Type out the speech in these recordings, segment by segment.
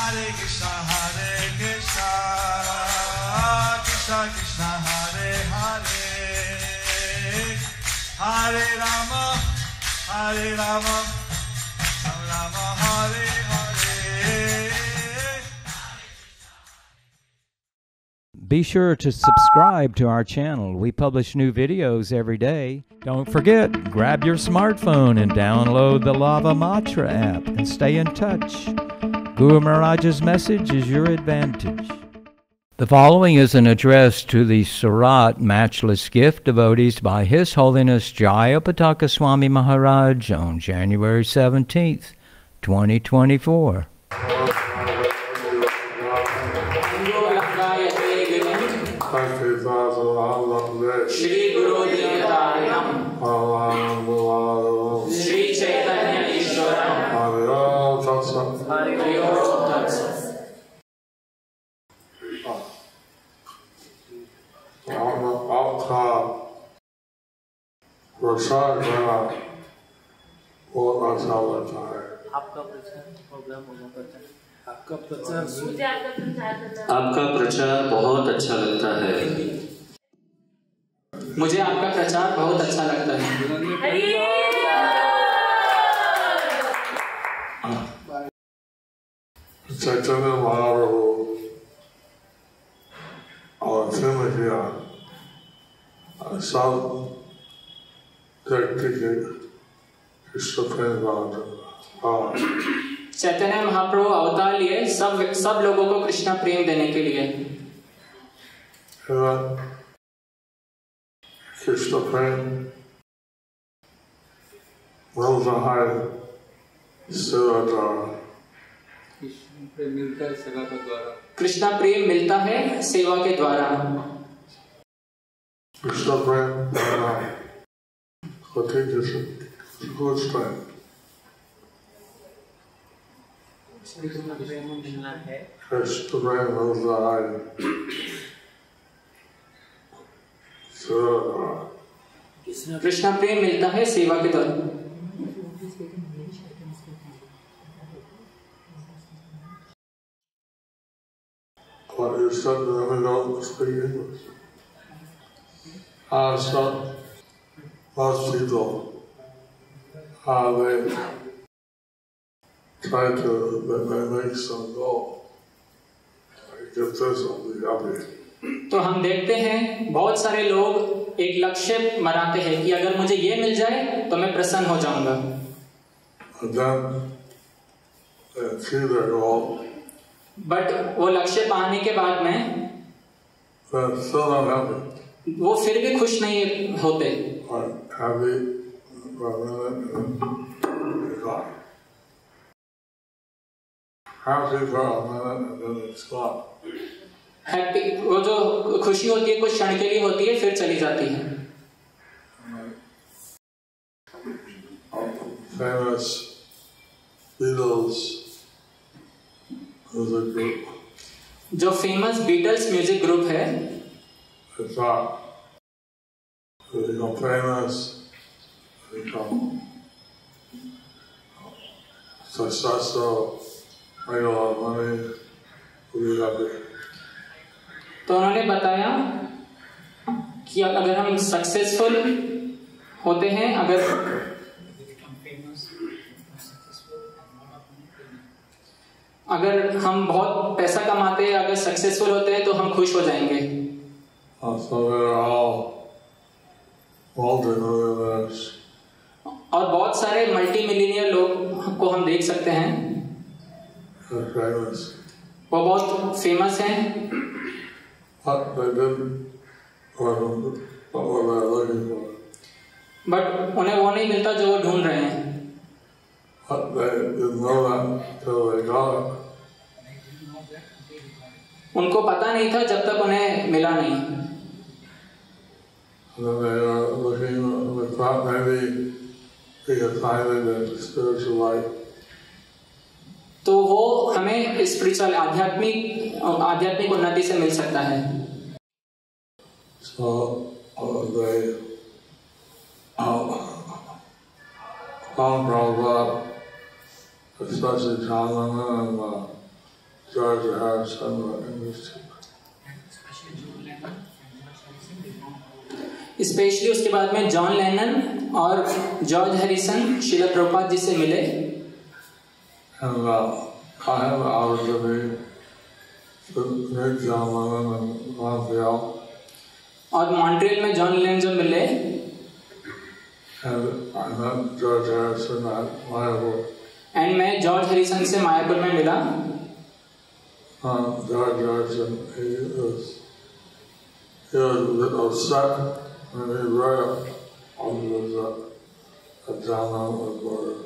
Hare Krishna, Krishna Krishna, Hare Hare, Hare Rama, Rama Rama, Hare Hare. Be sure to subscribe to our channel. We publish new videos every day. Don't forget, grab your smartphone and download the Lava Matra app and stay in touch. Guru Maharaj's message is your advantage. The following is an address to the Surat Matchless Gift devotees by His Holiness Jayapataka Swami Maharaj on January 17th, 2024. Shri Guru Devatarayam Shri Chaitanya Ishwaram Hari Om Tat Sat. आपका प्रचार करना बहुत अच्छा लगता है। आपका प्रचार programme बहुत अच्छा है। आपका प्रचार बहुत अच्छा लगता है। मुझे आपका प्रचार बहुत अच्छा लगता है। चैतन्य महाप्रभु और किया सब व्यक्ति के कृष्ण प्रेम चैतन्य महाप्रभु अवतार लिए सब लोगों को कृष्ण प्रेम देने के लिए। कृष्ण प्रेम मिलता है सेवा द्वारा। कृष्ण प्रेम मिलता है सेवा के द्वारा। कृष्ण प्रेम होते जैसे कुछ प्रेम कृष्ण प्रेम मिलना है। कृष्ण प्रेम मिलता है सेवा द्वारा। कृष्ण प्रेम मिलता है सेवा के द्वारा। But you said that we don't speak English. Some most people, they try to make some goal. Get this, I'll be happy. तो हम देखते हैं बहुत सारे लोग एक लक्ष्य मनाते हैं कि अगर मुझे ये मिल जाए तो मैं प्रसन्न हो जाऊंगा। And then they achieve their goal. But वो लक्ष्य पाने के बाद में They're still not happy. वो फिर भी खुश नहीं होते। Or happy for a minute and it's gone. Happy for a minute and then it's gone. Happy वो जो खुशी होती है कुछ क्षण के लिए होती है फिर चली जाती है। Famous Beatles music group. जो फेमस बीटल्स म्यूजिक ग्रुप है They thought they become famous, they become successful, make a lot of money, we'll be happy. तो उन्होंने बताया कि अगर हम सक्सेसफुल होते हैं अगर हम बहुत पैसा कमाते हैं अगर सक्सेसफुल होते हैं तो हम खुश हो जाएंगे। So they're all multi-millionaires. और बहुत सारे मल्टी मिलियनियर लोग को हम देख सकते हैं। They're famous. वो बहुत फेमस हैं But they didn't what they're looking for. But उन्हें वो नहीं मिलता जो वो ढूंढ रहे हैं। But they didn't know that until they got it. उनको पता नहीं था जब तक उन्हें मिला नहीं। And then they are looking, they thought maybe we could find it in the spiritual life. तो वो हमें स्पिरिचुअल आध्यात्मिक उन्नति से मिल सकता है। So they found Prabhupada, especially Chandana and George Harrison were English teachers. Specially उसके बाद में जॉन लेनन और जॉर्ज हैरिसन श्रील प्रभुपाद जी से मिले। And I have out to be the great John Lennon in Montreal. और मॉन्ट्रियल में जॉन लेनन जो मिले। And I met George Harrison at Mayapur. And मैं जॉर्ज हैरिसन से मायापुर में मिला। George Harrison, he was a bit upset when he read that John Lennon was murdered.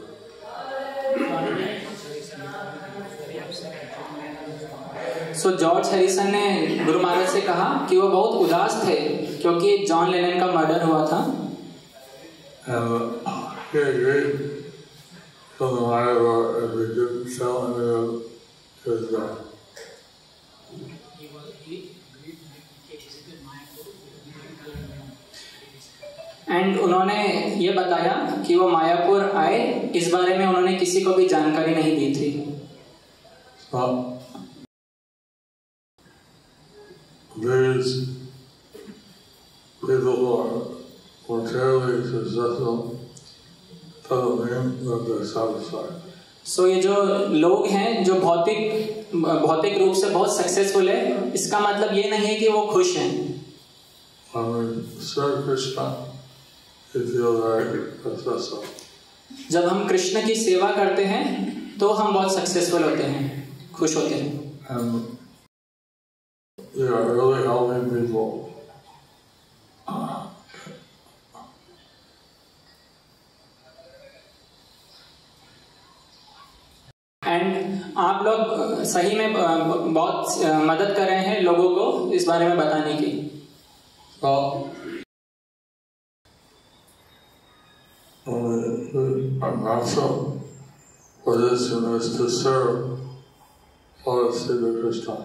So George Harrison ने गुरु महाराज से कहा कि वो बहुत उदास थे क्योंकि जॉन लेनन का मर्डर हुआ था। And he agreed to the Mayapur if he didn't tell any of his death. And उन्होंने ये बताया कि वो मायापुर आए, इस बारे में उन्होंने किसी को भी जानकारी नहीं दी थी। These people who are materially successful doesn't mean that they're satisfied. सो ये जो लोग हैं जो भौतिक रूप से बहुत सक्सेसफुल है, इसका मतलब ये नहीं है कि वो खुश हैं। Serve Krishna, you feel very successful. जब हम कृष्ण की सेवा करते हैं तो हम बहुत सक्सेसफुल होते हैं, खुश होते हैं। And you are really helping people. And आप लोग सही में बहुत मदद कर रहे हैं लोगों को इस बारे में बताने की। Our natural position is to serve Lord Sri Krishna.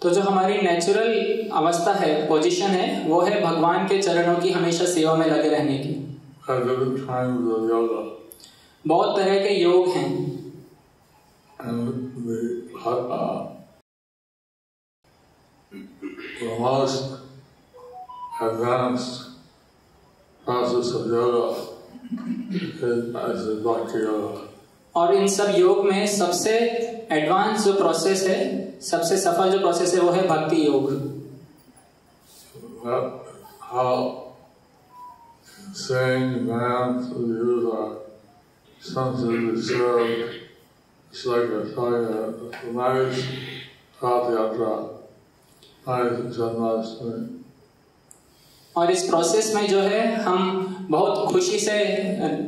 तो जो हमारी नेचुरल अवस्था है, पोजीशन है, वो है भगवान के चरणों की हमेशा सेवा में लगे रहने की। Different kinds of yoga. बहुत तरह के योग हैं। And the most advanced process of yoga is the Bhakti Yoga. और इन सब योग में सबसे एडवांस जो प्रोसेस है, सबसे सफल जो प्रोसेस है, वो है भक्ति योग। How saying man to use our senses to serve, it's like a nice Rath Yatra, nice Janmashtami. और इस प्रोसेस में जो है हम बहुत खुशी से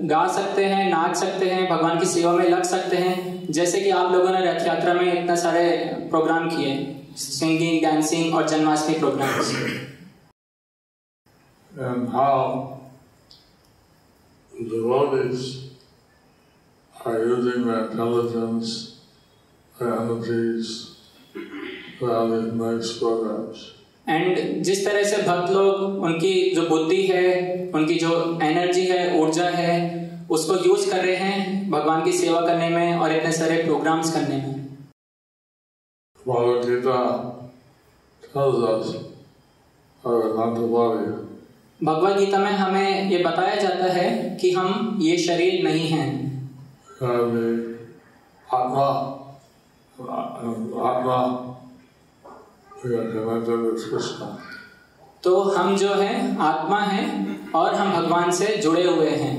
गा सकते हैं, नाच सकते हैं, भगवान की सेवा में लग सकते हैं, जैसे कि आप लोगों ने रथ यात्रा में इतना सारे प्रोग्राम किए, सिंगिंग, डांसिंग और Janmashtami programs. And how the devotees are using their intelligence, their energies, for these nice programs. And जिस तरह से भक्त लोग उनकी जो बुद्धि है, उनकी जो एनर्जी है, ऊर्जा है, उसको यूज कर रहे हैं भगवान की सेवा करने में और इतने सारे प्रोग्राम्स करने में। Bhagavad Gita tells us our not the body. Bhagavad Gita में हमें ये बताया जाता है कि हम ये शरीर नहीं हैं। तो हम जो हैं आत्मा हैं और हम भगवान से जुड़े हुए हैं।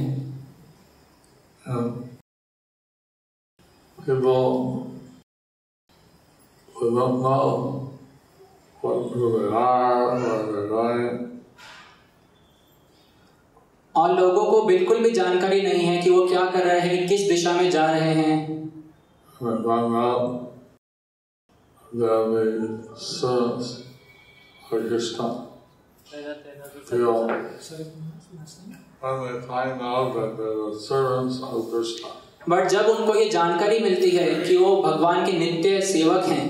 People who don't know who they are, what they're doing. और लोगों को बिल्कुल भी जानकारी नहीं है कि वो क्या कर रहे हैं, किस दिशा में जा रहे हैं। बट जब उनको ये जानकारी मिलती है कि वो भगवान के नित्य सेवक हैं,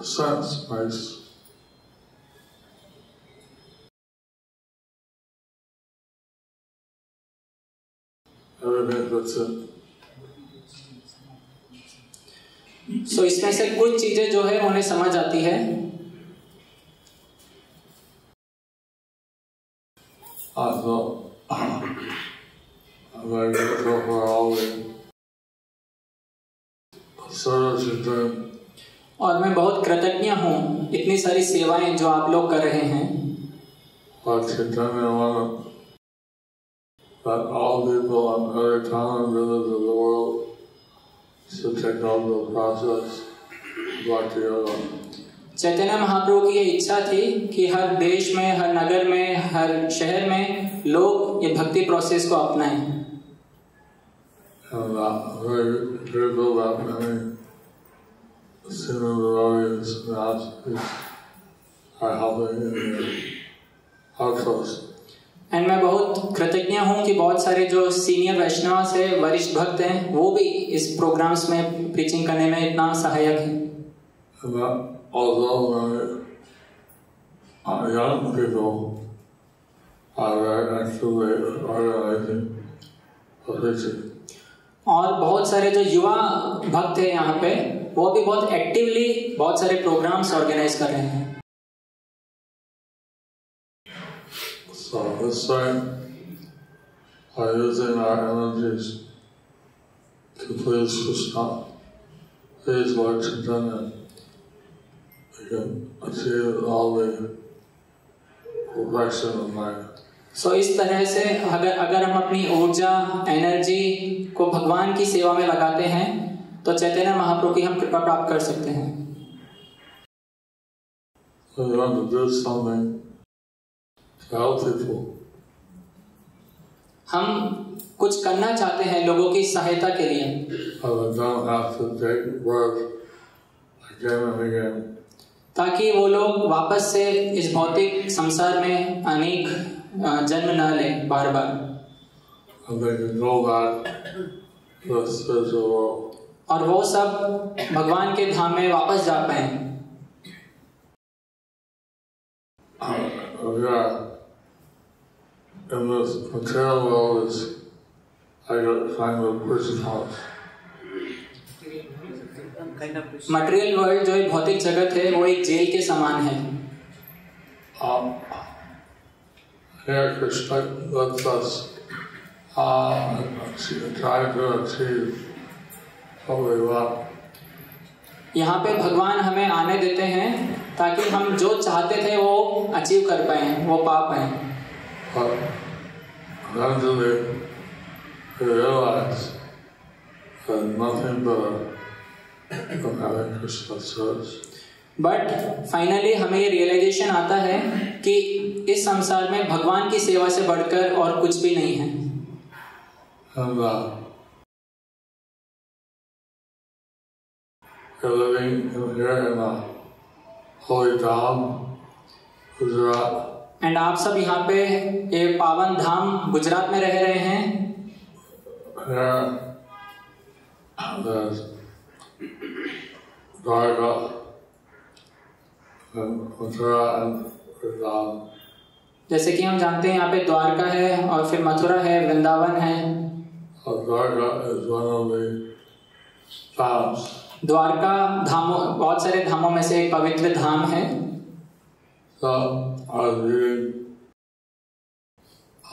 sense makes everything fits in. सो इसमें से कुछ चीजें जो है उन्हें समझ आती है। So, I'm very grateful for all the service you've done. और मैं बहुत कृतज्ञ हूँ इतनी सारी सेवाएं जो आप लोग कर रहे हैं। But Chaitanya wanted that all people on every town and village of the world should take over the process of Bhakti Yoga. Chaitanya Mahaprabhu की ये इच्छा थी कि हर देश में, हर नगर में, हर शहर में लोग ये भक्ति प्रोसेस को अपनाएं। And very grateful that many senior devotees are helping in the outpost. And मैं बहुत कृतज्ञ हूँ कि बहुत सारे जो सीनियर वैष्णव है, वरिष्ठ भक्त हैं, वो भी इस प्रोग्राम्स में प्रीचिंग करने में इतना सहायक है। And that although many young people are very actively organizing for preaching. और बहुत सारे जो युवा भक्त हैं यहाँ पे, वो भी बहुत एक्टिवली बहुत सारे प्रोग्राम्स ऑर्गेनाइज कर रहे हैं। So this time, by using our energies to please Krishna, please Lord Chaitanya, we can achieve all the perfection of life. सो इस तरह से अगर हम अपनी ऊर्जा, एनर्जी को भगवान की सेवा में लगाते हैं तो चैतन्य महाप्रभु की हम कृपा प्राप्त कर सकते हैं। So we want to do something to help people. हम कुछ करना चाहते हैं लोगों की सहायता के लिए, So they don't have to take birth again and again. ताकि वो लोग वापस से इस भौतिक संसार में अनेक जन्म न लें बार बार, And they can go back to the spiritual world. और वो सब भगवान के धाम में वापस जा पाए। Yeah. In this material world is like a kind of prison house. Material world जो एक भौतिक जगत है वो एक जेल के समान है। Here Krishna lets us try to achieve what we want. यहाँ पे भगवान हमें आने देते हैं ताकि हम जो चाहते थे वो अचीव कर पाए, वो पा पाए। But eventually we realize that nothing better than having Krishna's service. But finally हमें ये रियलाइजेशन आता है कि इस संसार में भगवान की सेवा से बढ़कर और कुछ भी नहीं है। And we're living here in a holy Dham, Gujarat. And आप सब यहाँ पे ये पावन धाम गुजरात में रह रहे हैं। Here there's Dwarka and Mathura and Vrindavan. जैसे कि हम जानते हैं यहाँ पे द्वारका है और फिर मथुरा है, वृंदावन है। Dwarka is one of the dhams. Dwarka धामों, बहुत सारे धामों में से एक पवित्र धाम है। So I was reading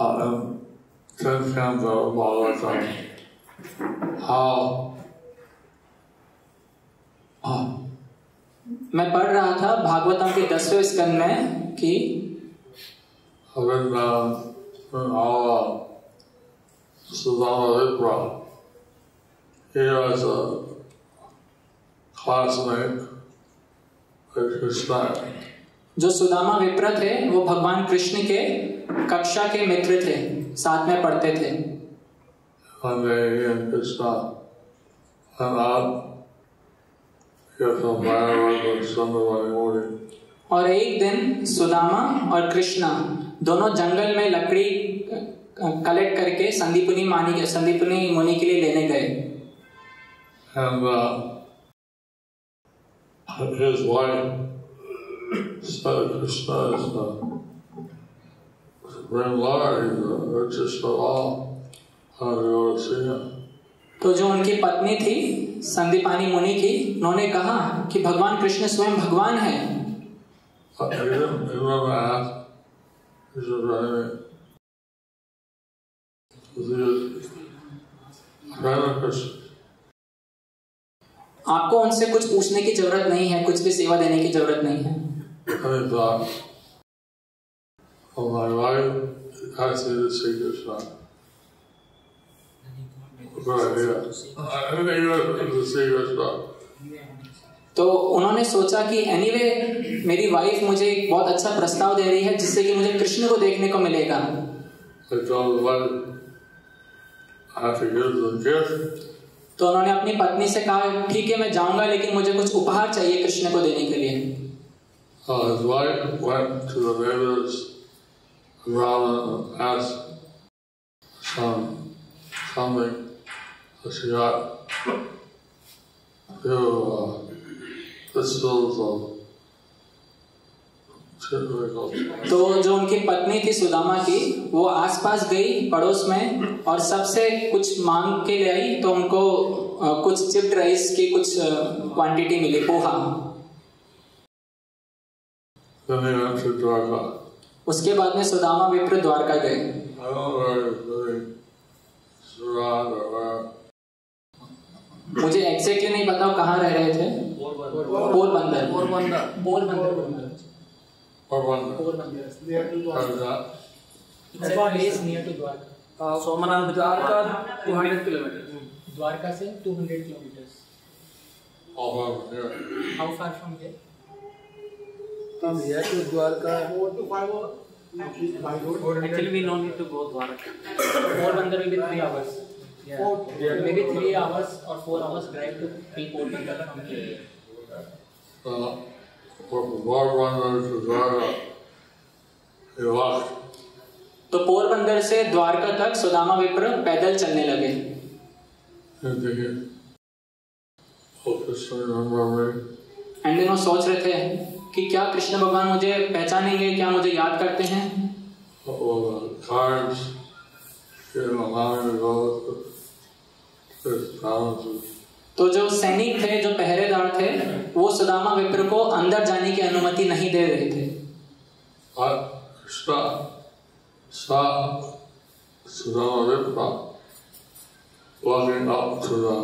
in 10th canto of Bhagavatam how मैं पढ़ रहा था भागवतम के 10वें स्कंद में कि Vrindavan and all Sudama Vipra, he was a classmate with Krishna. जो सुदामा विप्र थे वो भगवान कृष्ण के कक्षा के मित्र थे, साथ में पढ़ते थे। One day he and Krishna went out to get some firewood with Sundavani Muni. और एक दिन सुदामा और कृष्णा दोनों जंगल में लकड़ी कलेक्ट करके संदीपनी मुनि के लिए लेने गए। And his wife said Krishna is the supreme Lord, he's the richest of all. How do you go to see him. तो जो उनकी पत्नी थी संदीपानी मुनि की, उन्होंने कहा कि भगवान कृष्ण स्वयं भगवान है। आपको उनसे कुछ पूछने की जरूरत नहीं है, कुछ भी सेवा देने की जरूरत नहीं है। तो उन्होंने सोचा कि एनीवे मेरी वाइफ मुझे एक बहुत अच्छा प्रस्ताव दे रही है जिससे कि मुझे कृष्ण को देखने को मिलेगा। तो उन्होंने अपनी पत्नी से कहा ठीक है मैं जाऊंगा, लेकिन मुझे कुछ उपहार चाहिए कृष्ण को देने के लिए। His wife went to the neighbors and asked something. She got pistols of. तो जो उनकी पत्नी थी सुदामा की, वो आसपास गई पड़ोस में और सबसे कुछ मांग के ले आई। तो उनको कुछ चिप्ड राइस की कुछ क्वांटिटी मिली, पोहा। उसके बाद में सुदामा विप्र द्वारका गए। मुझे एग्जैक्टली नहीं पता कहाँ रह रहे थे। पोरबंदर। सोमनाथ द्वारका 200 किलोमीटर, द्वारका से 200 kilometre. How far from here? From here to Dwarka 4 to 5 hours. Actually, we don't need to go Dwarka. Porbandar will be 3 hours. Yeah. Maybe 3 hours or 4 hours drive to Porbandar from here. तो पोरबंदर से द्वारका तक सुदामा विप्र पैदल चलने लगे। And वो सोच रहे थे कि क्या कृष्ण भगवान मुझे पहचानेंगे, क्या मुझे याद करते हैं। तो जो सैनिक थे, जो पहरेदार थे, वो सुदामा विप्र को अंदर जाने की अनुमति नहीं दे रहे थे। Sudama Vipra walking up to the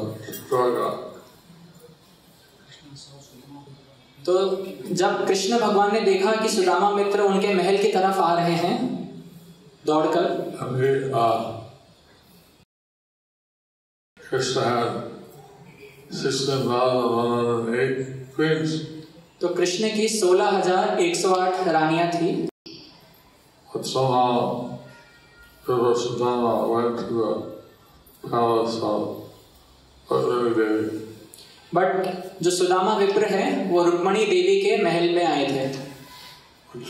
Dwarka. तो जब कृष्ण भगवान ने देखा कि सुदामा मित्र उनके महल की तरफ आ रहे हैं दौड़कर, Krishna had 16,108 queens. तो कृष्ण की 16,108 रानियां थी। But somehow Sudama went to the palace of Rukmani Devi. But जो सुदामा विप्र है वो रुक्मणी देवी के महल में आए थे।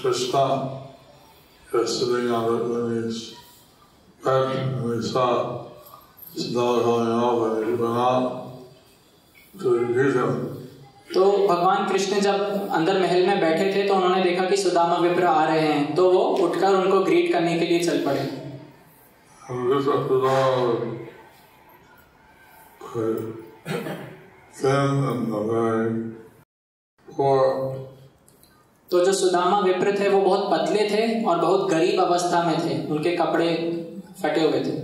Krishna was sitting on Rukmani's bed and he saw Sudama coming up and he went out to greet him. तो भगवान कृष्ण जब अंदर महल में बैठे थे तो उन्होंने देखा कि सुदामा विप्र आ रहे हैं, तो वो उठकर उनको ग्रीट करने के लिए चल पड़े। तो जो सुदामा विप्र थे वो बहुत पतले थे और बहुत गरीब अवस्था में थे, उनके कपड़े फटे हुए थे।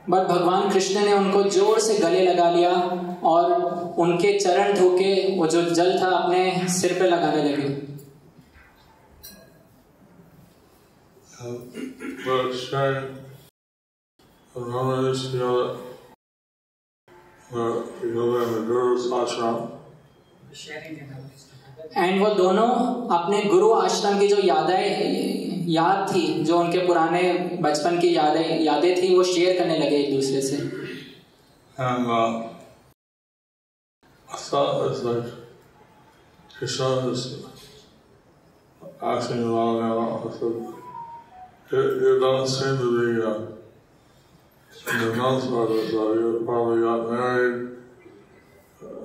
बट भगवान कृष्ण ने उनको जोर से गले लगा लिया और उनके चरण धोके वो जो जल था अपने सिर पे लगाने लगे। एंड वो दोनों अपने गुरु आश्रम की जो याद थी, जो उनके पुराने बचपन की यादें थी, वो शेयर करने लगे एक दूसरे से। in the most part of it, so you probably got married.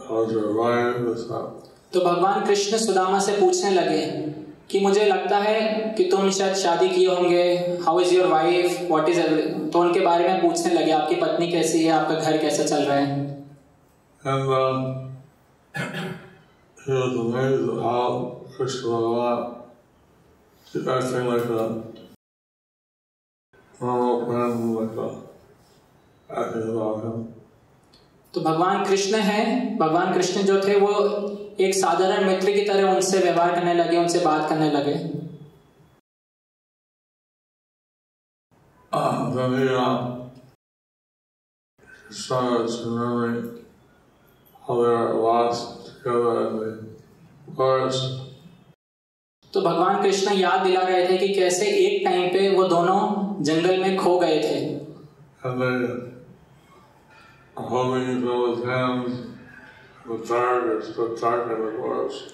How's your wife? What's up? तो भगवान कृष्ण सुदामा से पूछने लगे कि मुझे लगता है कि तुम शायद शादी किए होंगे, how is your wife, what is every, तो उनके बारे में पूछने लगे, आपकी पत्नी कैसी है, आपका घर कैसा चल रहा है। And he was amazed at how Krishna Bhagavan is acting like a normal friend, like a acting about him. तो भगवान कृष्ण है, भगवान कृष्ण जो थे वो एक साधारण मित्र की तरह उनसे व्यवहार करने लगे, उनसे बात करने लगे। Then he started remembering how they were lost together in the forest. तो भगवान कृष्ण याद दिला रहे थे कि कैसे एक टाइम पे वो दोनों जंगल में खो गए थे। And they holding each other's hands in the dark, it's the dark in the forest.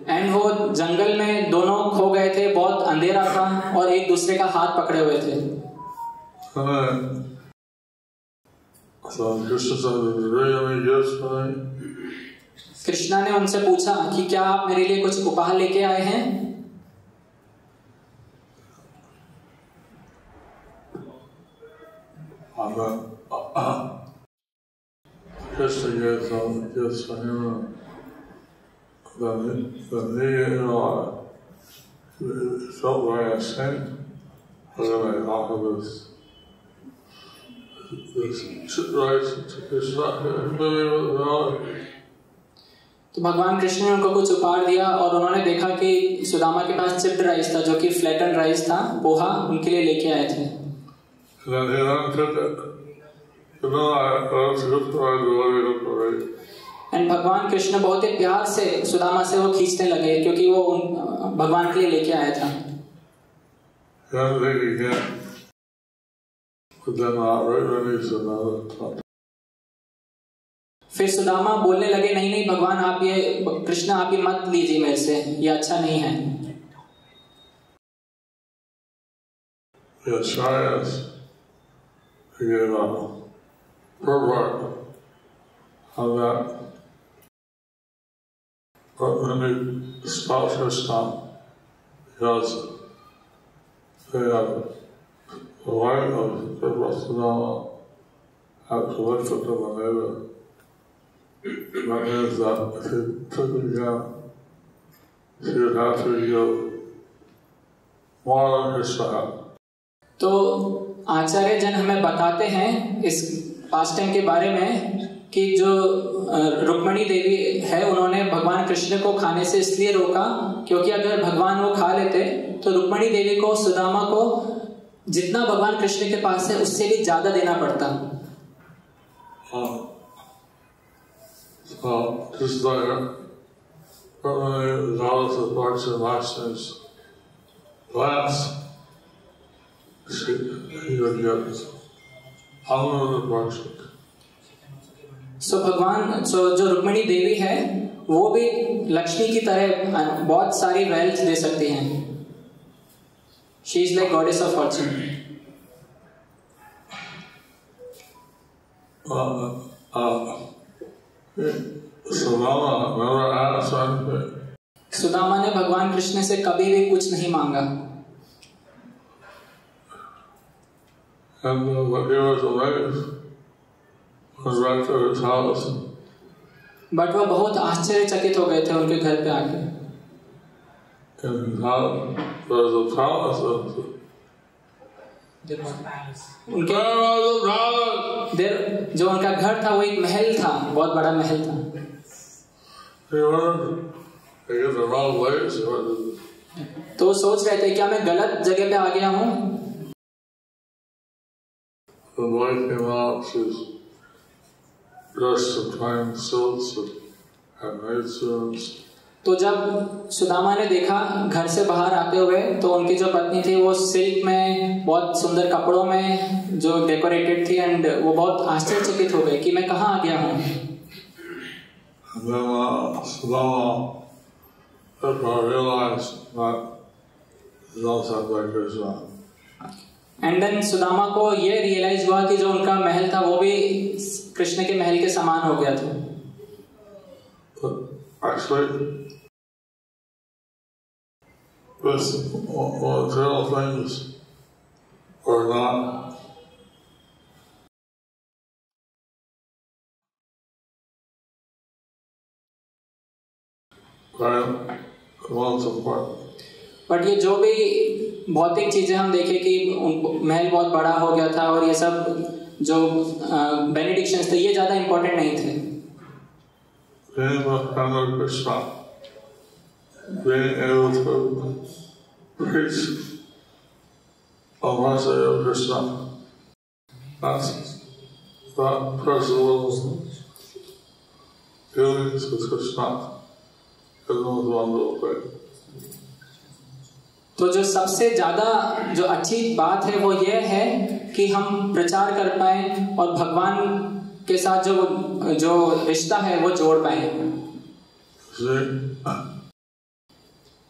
And वो जंगल में दोनों खो गए थे, बहुत अंधेरा था और एक दूसरे का हाथ पकड़े हुए थे। So Krishna said, "Do you have any gifts for me?" Krishna ने उनसे पूछा कि क्या आप मेरे लिए कुछ उपहार लेके आए हैं? Krishna gave some gifts for him. Then he felt very ashamed. We're going to offer this rice to Krishna. तो भगवान कृष्ण ने उनको कुछ उपहार दिया और उन्होंने देखा कि सुदामा के पास चिप्ड राइस था, जो कि फ्लैटन राइस था, पोहा उनके लिए लेके आए थे। एंड भगवान कृष्ण बहुत ही प्यार से सुदामा से वो खींचने लगे क्योंकि वो भगवान के लिए लेके आया था। फिर सुदामा बोलने लगे, नहीं नहीं भगवान आप ये, कृष्ण आप ये मत लीजिए मेरे से, ये अच्छा नहीं है। That means that if he took it again, he would have to give more than his child. तो आचार्य जन हमें बताते हैं इस पास्ट टाइम के बारे में कि जो रुक्मिणी देवी है, उन्होंने भगवान कृष्ण को खाने से इसलिए रोका क्योंकि अगर भगवान वो खा लेते तो रुक्मिणी देवी को, सुदामा को जितना भगवान कृष्ण के पास है उससे भी ज्यादा देना पड़ता। So, just like regardless of parts and lessons, glass, he would get unlimited portion. जो रुक्मिणी देवी है वो भी लक्ष्मी की तरह बहुत सारी वेल्थ दे सकती हैं। She is like goddess of fortune. Sudama ने भगवान कृष्ण से कभी भी कुछ नहीं मांगा। बट वो बहुत आश्चर्यचकित हो गए थे उनके घर पे आके। जो उनका घर था वो एक महल था, बहुत बड़ा महल था। तो सोच रहे थे क्या मैं गलत जगह पे आ गया हूँ। तो जब सुदामा ने देखा घर से बाहर आते हुए तो उनकी जो पत्नी थी वो सिल्क में, बहुत सुंदर कपड़ों में जो डेकोरेटेड थी, एंड वो बहुत आश्चर्यचकित हो गए कि मैं कहाँ आ गया हूँ। एंड देन सुदामा को ये रियलाइज हुआ कि जो उनका महल था वो भी कृष्ण के महल के समान हो गया था. Actually, this material things are not most important. But ये जो भी भौतिक चीजें हम देखें कि महल बहुत बड़ा हो गया था और ये सब जो बेनिडिक्शंस थे ये ज्यादा इम्पोर्टेंट नहीं थे. Being a Krishna, being able to preach a message of Krishna, that personal feelings with Krishna is the most wonderful thing. तो जो सबसे ज्यादा जो अच्छी बात है वो ये है कि हम प्रचार कर पाए और भगवान के साथ जो रिश्ता है वो जोड़ पाए.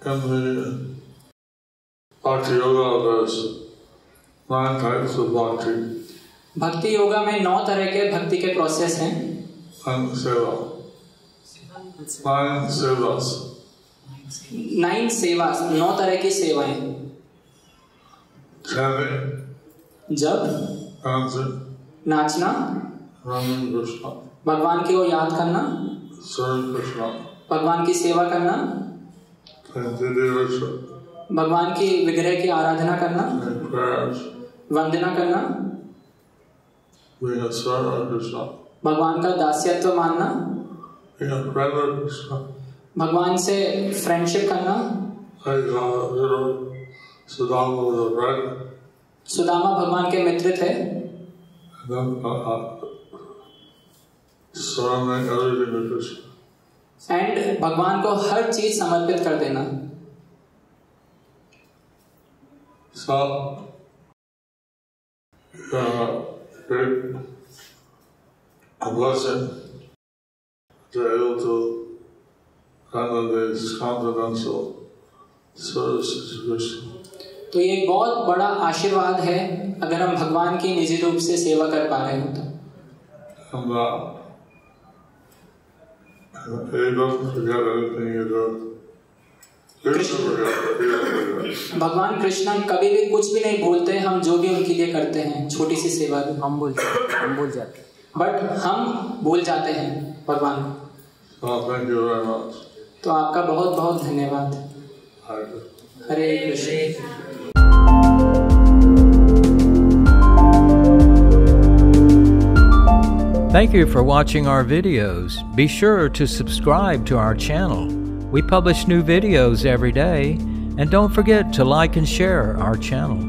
In the Bhakti Yoga, there's 9 types of bhakti. भक्ति योगा में 9 तरह के भक्ति के प्रोसेस हैं. And seva. 9 sevas. 9 सेवा, 9 तरह की सेवाएं. Chanting, जब dancing, नाचना, running Krishna, भगवान की को याद करना, serving Krishna, भगवान की सेवा करना, and daily worship, भगवान की विग्रह की आराधना करना, and prayers, वंदना करना, being a servant of Krishna, भगवान का दास्यत्व मानना, being a friend of Krishna. भगवान से फ्रेंडशिप करना. Sudama was a friend. Sudama भगवान के मित्र थे. Surrendering everything to Krishna. And भगवान को हर चीज समर्पित कर देना. So, great a blessing to be able to handle these confidential services to Krishna. तो ये एक बहुत बड़ा आशीर्वाद है अगर हम भगवान की निजी रूप से सेवा कर पा रहे हो तो. And you don't forget anything you do. भगवान कृष्ण कभी भी कुछ भी नहीं भूलते. हम जो भी उनके लिए करते हैं छोटी सी सेवा भी हम भूल जाते बट हम भूल जाते हैं भगवान को. Thank you very much. तो आपका बहुत बहुत धन्यवाद. हरे Krishna. Thank you for watching our videos. Be sure to subscribe to our channel. We publish new videos every day, and don't forget to like and share our channel.